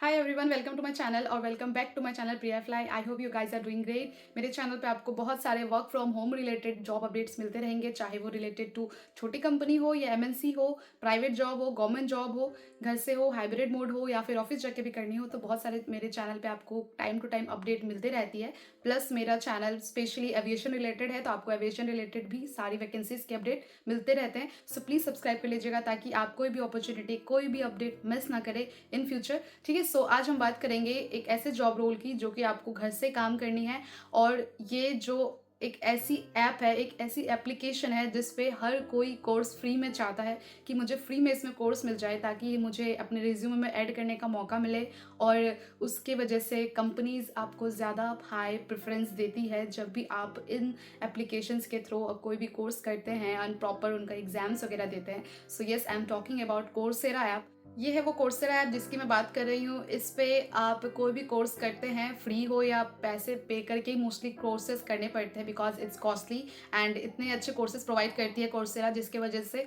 Hi everyone, welcome to my channel और welcome back to my channel Priya fly. I hope you guys are doing great. मेरे channel पे आपको बहुत सारे work from home related job updates मिलते रहेंगे, चाहे वो रिलेटेड टू छोटी कंपनी हो या एमएनसी हो, प्राइवेट जॉब हो, गवर्नमेंट जॉब हो, घर से हो, हाइब्रिड मोड हो या फिर ऑफिस जाके भी करनी हो। तो बहुत सारे मेरे चैनल पे आपको टाइम टू टाइम अपडेट मिलते रहती है। प्लस मेरा चैनल स्पेशली एविएशन रिलेटेड है, तो आपको एविएशन रिलेटेड भी सारी वैकेंसीज के अपडेट मिलते रहते हैं। सो प्लीज़ सब्सक्राइब कर लीजिएगा ताकि आप कोई भी अपॉर्चुनिटी, कोई भी अपडेट मिस ना करें इन फ्यूचर। ठीक है, सो आज हम बात करेंगे एक ऐसे जॉब रोल की जो कि आपको घर से काम करनी है। और ये जो एक ऐसी ऐप है, एक ऐसी एप्लीकेशन है जिस पे हर कोई कोर्स फ्री में चाहता है कि मुझे फ्री में इसमें कोर्स मिल जाए ताकि मुझे अपने रिज्यूमे में ऐड करने का मौका मिले। और उसके वजह से कंपनीज आपको ज़्यादा हाई प्रेफरेंस देती है जब भी आप इन एप्लीकेशंस के थ्रू कोई भी कोर्स करते हैं एंड प्रॉपर उनका एग्जाम्स वगैरह देते हैं। So yes, I am talking about Coursera app. ये है वो कोर्सेरा ऐप जिसकी मैं बात कर रही हूँ। इस पे आप कोई भी कोर्स करते हैं, फ्री हो या पैसे पे करके ही मोस्टली कोर्सेज करने पड़ते हैं बिकॉज इट्स कॉस्टली। एंड इतने अच्छे कोर्सेज प्रोवाइड करती है कोर्सेरा जिसके वजह से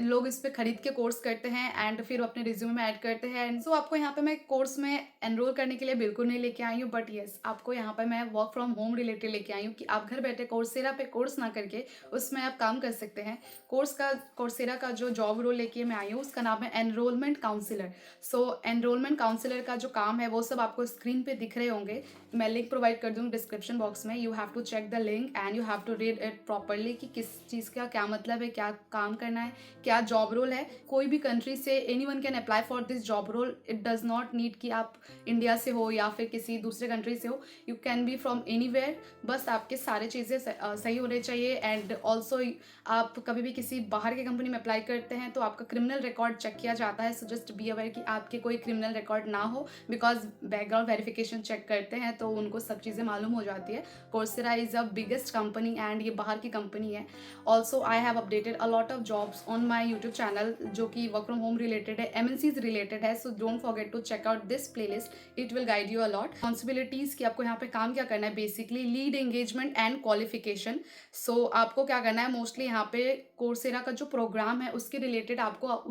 लोग इस पे खरीद के कोर्स करते हैं एंड फिर अपने रिज्यूमे में ऐड करते हैं। एंड सो आपको यहाँ पे मैं कोर्स में एनरोल करने के लिए बिल्कुल नहीं लेके आई हूँ, बट येस, आपको यहाँ पे मैं वर्क फ्रॉम होम रिलेटेड लेके आई हूँ कि आप घर बैठे कोर्सेरा पे कोर्स ना करके उसमें आप काम कर सकते हैं। कोर्सेरा का जो जॉब रोल लेके मैं आई हूँ उसका नाम है एनरोलमेंट काउंसिलर। सो एनरोलमेंट काउंसिलर का जो काम है वो सब आपको स्क्रीन पे दिख रहे होंगे। मैं लिंक प्रोवाइड कर दूँगी डिस्क्रिप्शन बॉक्स में। You have to check the link and you have to read it properly कि किस चीज़ का क्या मतलब है, क्या काम करना है, क्या जॉब रोल है। कोई भी कंट्री से anyone can apply for this job role. It does not need कि आप इंडिया से हो या फिर किसी दूसरे कंट्री से हो। You can be from anywhere. बस आपके सारे चीज़ें सही होने चाहिए। एंड ऑल्सो आप कभी भी किसी बाहर की कंपनी में अप्लाई करते हैं तो आपका क्रिमिनल रिकॉर्ड चेक किया जाता है। सो जस्ट बी अवेयर कि आपके कोई क्रिमिनल रिकॉर्ड ना हो बिकॉज बैकग्राउंड वेरिफिकेशन चेक करते हैं तो उनको सब चीज़ें मालूम हो जाती है। Coursera is a biggest company and ये बाहर की कंपनी है। Also I have updated a lot of jobs on my YouTube channel जो कि वर्क फ्रॉम होम रिलेटेड है, एमएनसीज रिलेटेड है। So don't forget to check out this playlist, it will guide you a lot. Responsibilities कि आपको यहाँ पे काम क्या करना है, basically lead engagement and qualification. So आपको क्या करना है, मोस्टली यहाँ पे कोर्सेरा का जो प्रोग्राम है उसके रिलेटेड आपको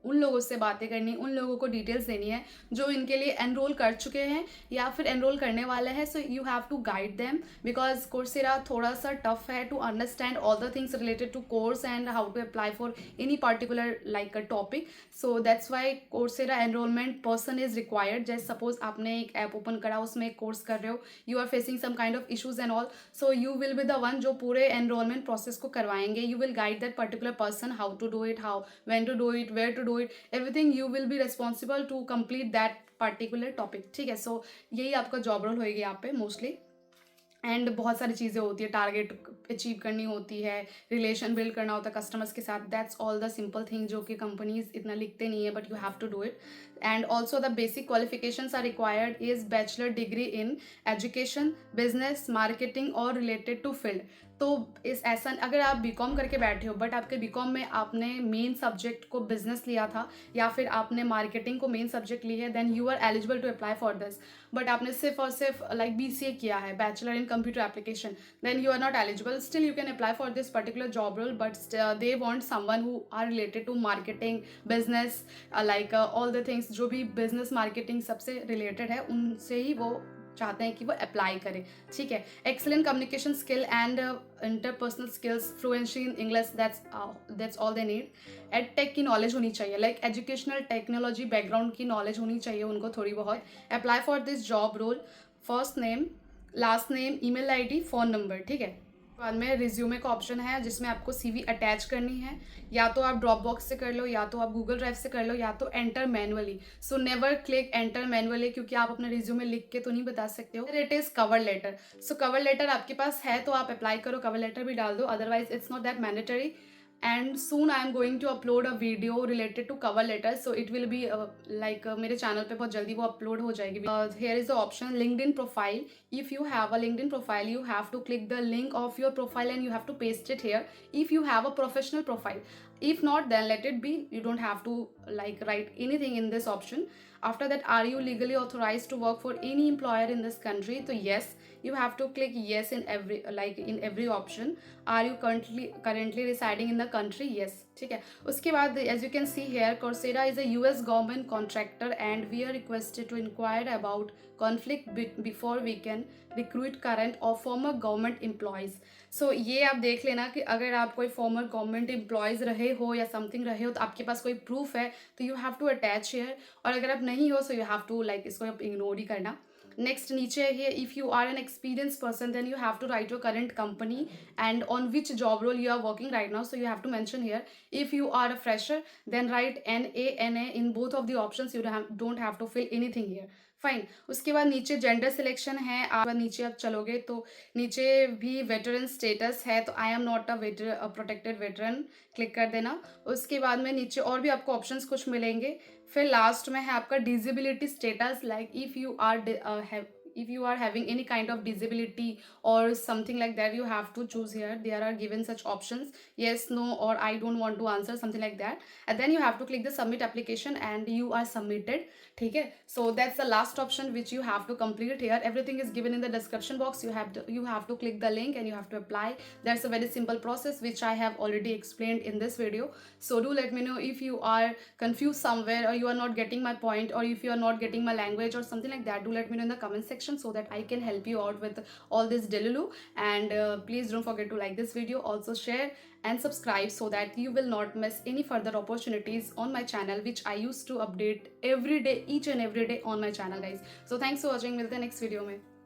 उन लोगों से बातें करनी, उन लोगों को डिटेल्स देनी है जो इनके लिए एनरोल कर चुके हैं या फिर एनरोल करने वाले हैं। So you have to guide them because Coursera थोड़ा सा टफ है to understand all the things related to course and how to apply for any particular like a topic. So that's why Coursera enrolment person is required. जैसे suppose आपने एक app open करा, उसमें एक course कर रहे हो, you are facing some kind of issues and all. So you will be the one जो पूरे एनरोलमेंट प्रोसेस को करवाएंगे। You will guide that particular person how to do it, how when to do it, where to do it, everything you will be responsible to complete that particular topic। ठीक है, सो यही आपका job role होएगी यहाँ पे mostly. And बहुत सारी चीज़ें होती है, टारगेट अचीव करनी होती है, रिलेशन बिल्ड करना होता है कस्टमर्स के साथ। That's all the simple thing जो कि कंपनीज इतना लिखते नहीं है, but you have to do it. And also the basic qualifications are required is bachelor degree in education, business, marketing और रिलेटेड टू फील्ड। तो इस ऐसा अगर आप बीकॉम करके बैठे हो बट आपके बीकॉम में आपने मेन सब्जेक्ट को बिजनेस लिया था या फिर आपने मार्केटिंग को मेन सब्जेक्ट ली है, then you are eligible to apply for this. But आपने सिर्फ और सिर्फ लाइक बीसीए किया है, bachelor in computer application, then you are not eligible. Still you can apply for this particular job role, but they want someone who are related to marketing, business, all the things जो भी business marketing सबसे related है उनसे ही वो चाहते हैं कि वो अप्लाई करें। ठीक है, excellent communication skill and interpersonal skills, fluency in English, that's all they need. Ed tech की नॉलेज होनी चाहिए, लाइक एजुकेशनल टेक्नोलॉजी बैकग्राउंड की नॉलेज होनी चाहिए उनको थोड़ी बहुत। Apply for this job role, first name, last name, email ID, phone number. ठीक है, बाद में रिज्यूमे का ऑप्शन है जिसमें आपको सीवी अटैच करनी है। या तो आप ड्रॉप बॉक्स से कर लो, या तो आप गूगल ड्राइव से कर लो, या तो enter manually. So never click enter manually क्योंकि आप अपने रिज्यूमे लिख के तो नहीं बता सकते हो। It is cover letter. So cover letter आपके पास है तो आप अप्लाई करो, कवर लेटर भी डाल दो, otherwise it's not that mandatory. And soon I am going to upload a video related to cover letter. So it will be मेरे चैनल पे बहुत जल्दी वो अपलोड हो जाएगी। Here is the option LinkedIn profile. If you have a LinkedIn profile, you have to click the link of your profile and you have to paste it here if you have a professional profile. If not, then let it be. You don't have to write anything in this option. After that, are you legally authorized to work for any employer in this country? So yes, you have to click yes in every option. Are you currently residing in the country? Yes. ठीक है। उसके बाद as you can see here Coursera is a US government contractor and we are requested to inquire about conflict before we can recruit current और former government employees. So ये आप देख लेना कि अगर आप कोई फॉर्मर गवर्नमेंट एम्प्लॉयज़ रहे हो या समथिंग रहे हो तो आपके पास कोई प्रूफ है तो you have to attach here, और अगर आप नहीं हो so you have to like इसको आप इग्नोर ही करना। नेक्स्ट नीचे है if you are an experience person then you have to write your current company and on which job role you are working right now, so you have to mention here. If you are a fresher then write NA in both of the options, you don't have to fill anything here. Fine. उसके बाद नीचे gender selection है, आप नीचे आप चलोगे तो नीचे भी वेटरन स्टेटस है, तो I am not a protected veteran click कर देना। उसके बाद में नीचे और भी आपको ऑप्शंस कुछ मिलेंगे। फिर लास्ट में है आपका disability status, like if you are having any kind of disability or something like that, you have to choose here. There are given such options, yes, no, or I don't want to answer, something like that, and then you have to click the submit application and you are submitted. ठीक है, so that's the last option which you have to complete here. Everything is given in the description box. You have to click the link and you have to apply. That's a very simple process which I have already explained in this video. So do let me know if you are confused somewhere or you are not getting my point, or if you are not getting my language or something like that. Do let me know in the comment section so that I can help you out with all this delulu. And please don't forget to like this video, also share and subscribe so that you will not miss any further opportunities on my channel, which I used to update every day, each and every day on my channel, guys. So thanks for watching. मिलते हैं next video में।